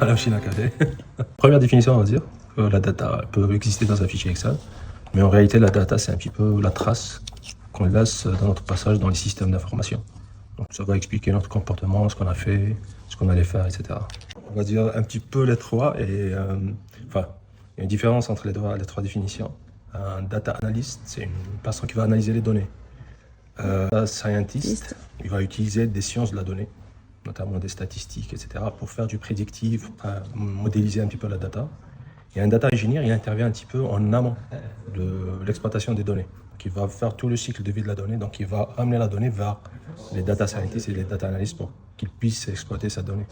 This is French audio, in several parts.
à la machine à café. Première définition, on va dire que la data peut exister dans un fichier Excel, mais en réalité, la data, c'est un petit peu la trace qu'on laisse dans notre passage dans les systèmes d'information. Donc ça va expliquer notre comportement, ce qu'on a fait, ce qu'on allait faire, etc. On va dire un petit peu les trois, et enfin, il y a une différence entre les trois définitions. Un data analyst, c'est une personne qui va analyser les données. Data scientist, il va utiliser des sciences de la donnée, notamment des statistiques, etc., pour faire du prédictif, modéliser un petit peu la data. Et un data engineer, il intervient un petit peu en amont de l'exploitation des données. Donc, il va faire tout le cycle de vie de la donnée, donc il va amener la donnée vers les data scientists et les data analysts pour qu'ils puissent exploiter sa donnée.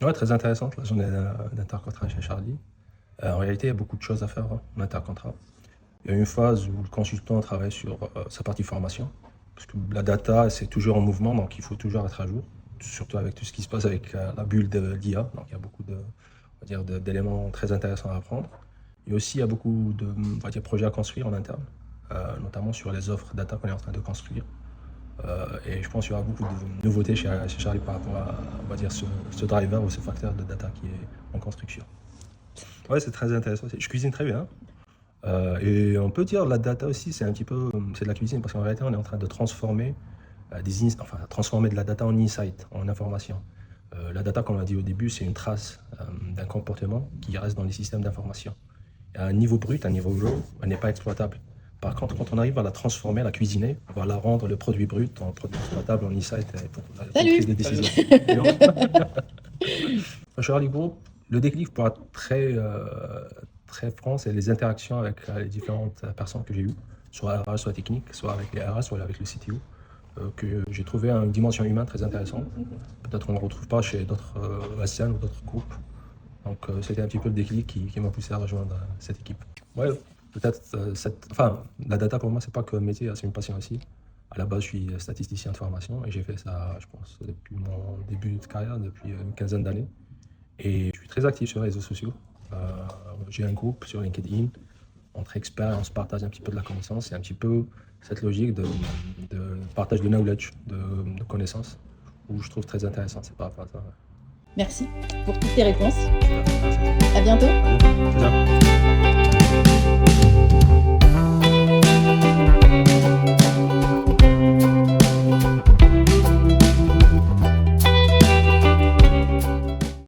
Ouais, très intéressante la journée d'intercontrat chez Charlie. En réalité, il y a beaucoup de choses à faire en intercontrat. Il y a une phase où le consultant travaille sur sa partie formation, parce que la data, c'est toujours en mouvement, donc il faut toujours être à jour, surtout avec tout ce qui se passe avec la bulle de l'IA. Donc il y a beaucoup d'éléments très intéressants à apprendre. Et aussi, il y a beaucoup de projets à construire en interne, notamment sur les offres data qu'on est en train de construire. Et je pense qu'il y aura beaucoup de nouveautés chez Charlie par rapport à, on va dire, ce driver ou ce facteur de data qui est en construction. Ouais, c'est très intéressant. Je cuisine très bien. Et on peut dire la data aussi, c'est un petit peu, c'est de la cuisine, parce qu'en réalité, on est en train de transformer, transformer de la data en insight, en information. La data, comme on l'a dit au début, c'est une trace d'un comportement qui reste dans les systèmes d'information. À un niveau brut, à un niveau raw, elle n'est pas exploitable. Par contre, quand on arrive à la transformer, à la cuisiner, on va la rendre le produit brut en produit exploitable, en insight, pour prise de décision. Charlie Group, le déclic pour être très franc, c'est les interactions avec les différentes personnes que j'ai eues, soit RH, soit technique, soit avec les RH, soit avec le CTO, que j'ai trouvé une dimension humaine très intéressante. Peut-être qu'on ne le retrouve pas chez d'autres ASEAN ou d'autres groupes. Donc c'était un petit peu le déclic qui m'a poussé à rejoindre cette équipe. Ouais, peut-être la data pour moi, c'est pas que un métier, c'est une passion aussi. À la base, je suis statisticien de formation et j'ai fait ça, je pense, depuis mon début de carrière, depuis une quinzaine d'années. Et je suis très actif sur les réseaux sociaux. J'ai un groupe sur LinkedIn. Entre experts, on se partage un petit peu de la connaissance. C'est un petit peu cette logique de partage de knowledge, de connaissances, où je trouve très intéressant. C'est par rapport à ça. Merci pour toutes tes réponses. Merci. À bientôt. À bientôt. Ciao.